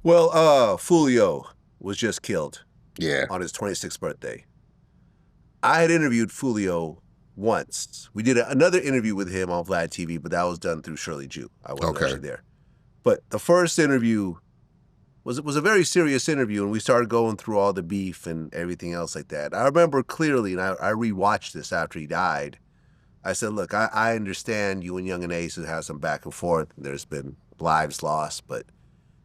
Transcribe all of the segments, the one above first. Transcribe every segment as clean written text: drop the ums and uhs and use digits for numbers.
Well, Foolio was just killed Yeah. on his 26th birthday. I had interviewed Foolio once. We did another interview with him on Vlad TV, but that was done through Shirley Jew. I wasn't Okay. actually there. But the first interview was a very serious interview, and we started going through all the beef and everything else like that. I remember clearly, and I rewatched this after he died. I said, look, I understand you and Young and Ace have some back and forth. There's been lives lost, but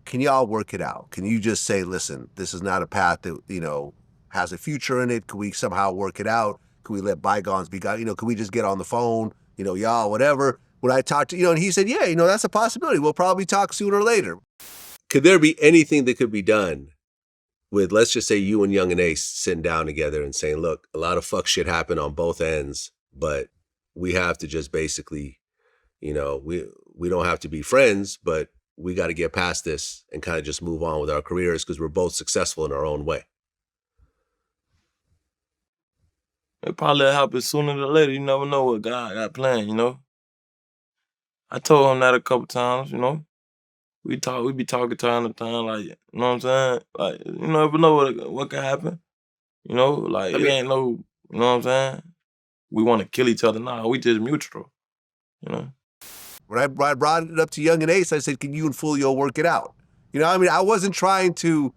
can y'all work it out? Can you just say, listen, this is not a path that, has a future in it? Can we somehow work it out? Can we let bygones be gone? Can we just get on the phone, y'all, whatever? When I talked to, and he said, yeah, that's a possibility. We'll probably talk sooner or later. Could there be anything that could be done with, let's just say, you and Young and Ace sitting down together and saying, look, a lot of fuck shit happened on both ends, but we have to just basically, we don't have to be friends, but we got to get past this and kind of just move on with our careers because we're both successful in our own way. It probably happen sooner than later. You never know what God got planned, I told him that a couple times, We be talking time to time, like, you know what I'm saying? Like, you never know what can happen. It ain't no, you know what I'm saying? We want to kill each other now. We just mutual, When I brought it up to Young and Ace, I said, can you and Foolio work it out? I wasn't trying to,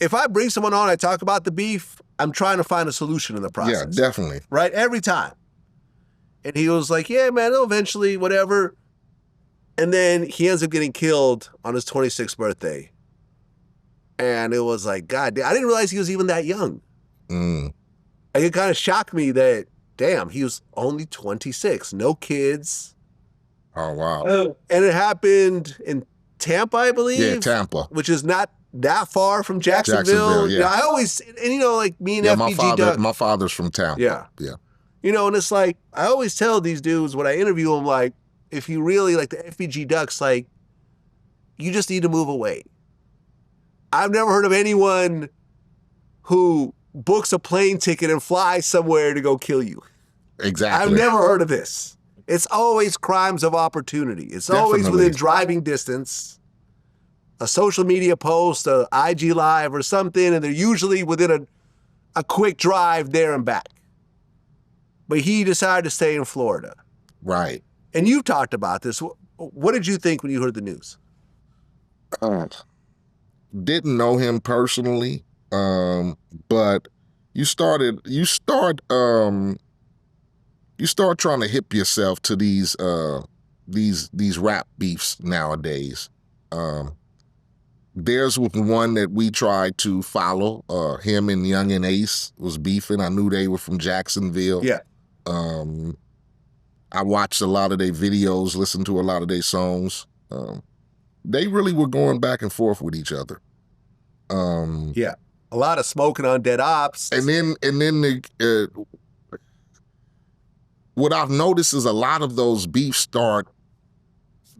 if I bring someone on, I talk about the beef, I'm trying to find a solution in the process. Yeah, definitely. Right? Every time. And he was like, yeah, man, eventually, whatever. And then he ends up getting killed on his 26th birthday. And it was like, God, I didn't realize he was even that young. Mm. And it kind of shocked me that, damn, he was only 26, no kids. Oh, wow. And it happened in Tampa, I believe. Yeah, Tampa. Which is not that far from Jacksonville. Yeah. I always, like me and FBG my father's from Tampa. Yeah. Yeah. And it's like, I always tell these dudes when I interview them, like, if you really like the FBG Ducks, like, you just need to move away. I've never heard of anyone who books a plane ticket and flies somewhere to go kill you. Exactly. I've never heard of this. It's always crimes of opportunity. It's always within driving distance, a social media post, a IG Live or something, and they're usually within a quick drive there and back. But he decided to stay in Florida. Right. And you've talked about this. What did you think when you heard the news? Didn't know him personally, but you start trying to hip yourself to these rap beefs nowadays. There's one that we tried to follow. Him and Young and Ace was beefing. I knew they were from Jacksonville. Yeah. I watched a lot of their videos, listened to a lot of their songs. They really were going back and forth with each other. Yeah. A lot of smoking on dead Opps. And then what I've noticed is a lot of those beefs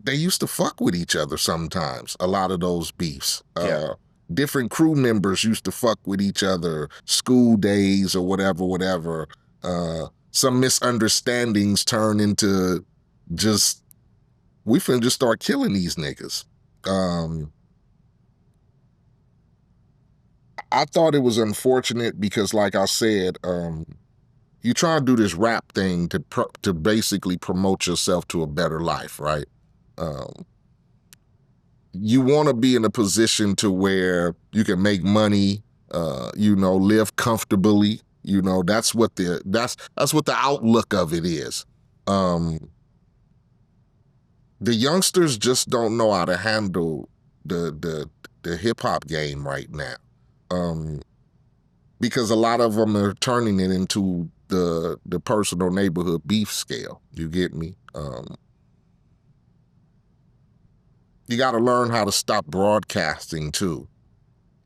they used to fuck with each other sometimes, a lot of those beefs. Yeah. Different crew members used to fuck with each other, school days or whatever. Some misunderstandings turn into just, we finna just start killing these niggas. I thought it was unfortunate because, like I said, you try to do this rap thing to basically promote yourself to a better life, right? You want to be in a position to where you can make money, live comfortably. That's what the outlook of it is. The youngsters just don't know how to handle the hip hop game right now. Because a lot of them are turning it into the personal neighborhood beef scale. You get me? You got to learn how to stop broadcasting too.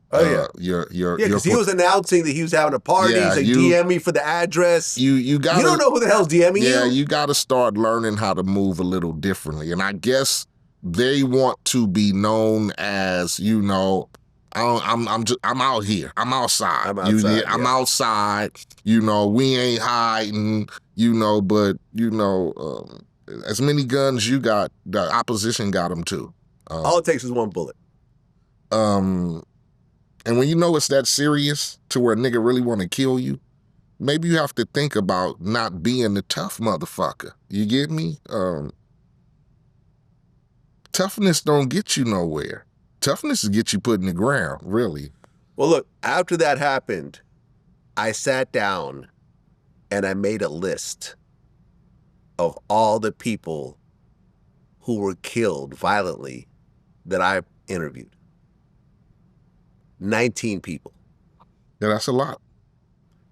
Oh yeah, because he was announcing that he was having a party. Yeah, he's like, DM me for the address. You don't know who the hell's DMing you. Yeah, you got to start learning how to move a little differently. And I guess they want to be known as, I'm out here. I'm outside. I'm outside. We ain't hiding. But as many guns you got, the opposition got them too. All it takes is one bullet. And when you know it's that serious to where a nigga really want to kill you, maybe you have to think about not being the tough motherfucker. You get me? Toughness don't get you nowhere. Toughness will get you put in the ground, really. Well, look, after that happened, I sat down and I made a list of all the people who were killed violently that I interviewed. 19 people. Yeah, that's a lot.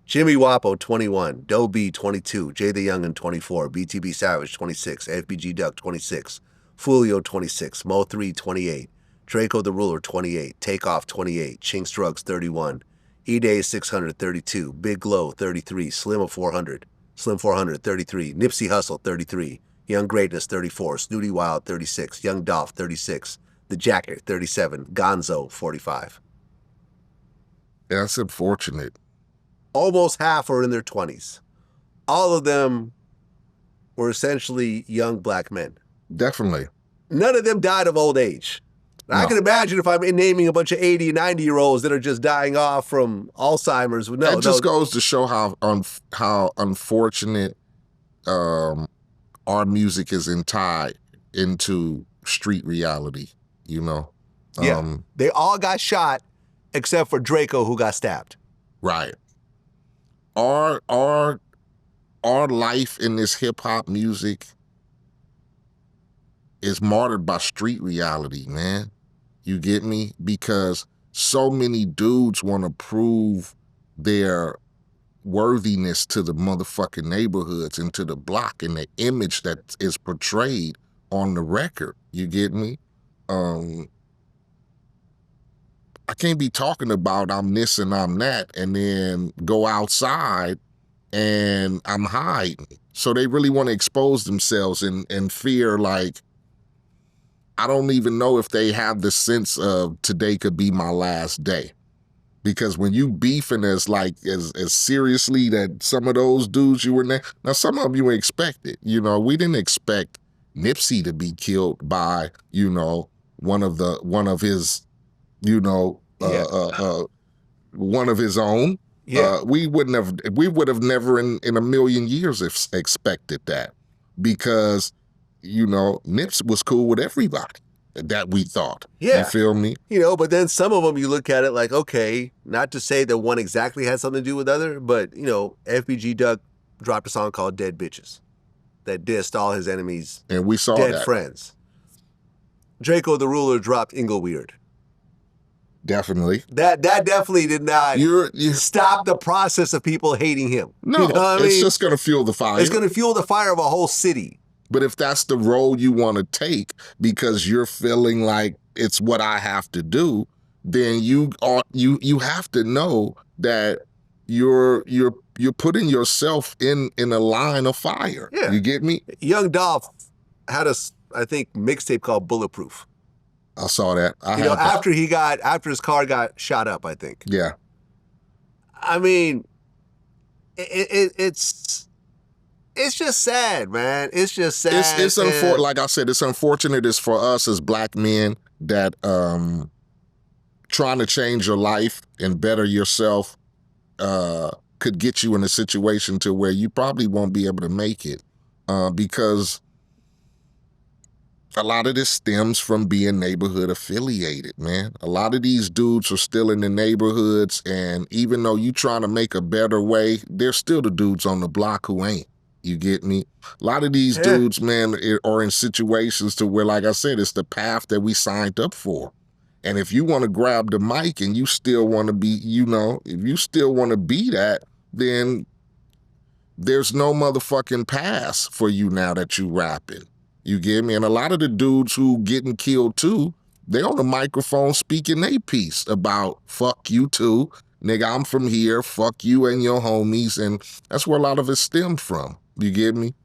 Jimmy Wapo, 21. Doe B, 22. Jay the Youngin, 24. BTB Savage, 26. FBG Duck, 26. Foolio, 26. Mo 3, 28. Draco the Ruler, 28. Takeoff, 28. Chinks Drugs, 31. E-Day, 632. Big Glow, 33. Slim 400. Slim 400, 33. Nipsey Hussle, 33. Young Greatness, 34. Snooty Wild, 36. Young Dolph, 36. The Jacket, 37. Gonzo, 45. Yeah, that's unfortunate. Almost half are in their 20s. All of them were essentially young black men. Definitely. None of them died of old age. No. I can imagine if I'm naming a bunch of 80 and 90-year-olds that are just dying off from Alzheimer's. No, that just goes to show how unfortunate our music is tied into street reality, you know? Yeah, they all got shot except for Draco, who got stabbed. Right. Our life in this hip-hop music is martyred by street reality, man. You get me? Because so many dudes want to prove their worthiness to the motherfucking neighborhoods and to the block and the image that is portrayed on the record. You get me? I can't be talking about I'm this and I'm that and then go outside and I'm hiding. So they really want to expose themselves and fear, like, I don't even know if they have the sense of today could be my last day. Because when you beefing as seriously that some of those dudes you were now some of them you expected. You know, we didn't expect Nipsey to be killed by, you know, one of his, you know, one of his own. Yeah. We would have never in a million years expected that, because, you know, Nips was cool with everybody that we thought. Yeah. You feel me? You know, but then some of them you look at it like, okay, not to say that one exactly has something to do with the other, but, you know, FBG Duck dropped a song called Dead Bitches that dissed all his enemies' and we saw dead that. friends. Draco the Ruler dropped Ingleweird. Definitely. That definitely did not stop the process of people hating him. No, you know what I mean? It's just going to fuel the fire. It's going to fuel the fire of a whole city. But if that's the role you want to take because you're feeling like it's what I have to do, then you have to know that you're putting yourself in a line of fire. Yeah. You get me? Young Dolph had I think mixtape called Bulletproof. I saw that. After his car got shot up, I think. Yeah. I mean, it's just sad, man. It's just sad. It's unfortunate. Like I said, it's unfortunate. It's for us as black men that trying to change your life and better yourself could get you in a situation to where you probably won't be able to make it because a lot of this stems from being neighborhood affiliated, man. A lot of these dudes are still in the neighborhoods, and even though you trying to make a better way, there's still the dudes on the block who ain't. You get me? A lot of these dudes, man, are in situations to where, like I said, it's the path that we signed up for. And if you want to grab the mic and you still want to be, you know, if you still want to be that, then there's no motherfucking pass for you now that you rapping. You get me? And a lot of the dudes who getting killed too, they on the microphone speaking their piece about fuck you too. Nigga, I'm from here, fuck you and your homies. And that's where a lot of it stemmed from. You get me?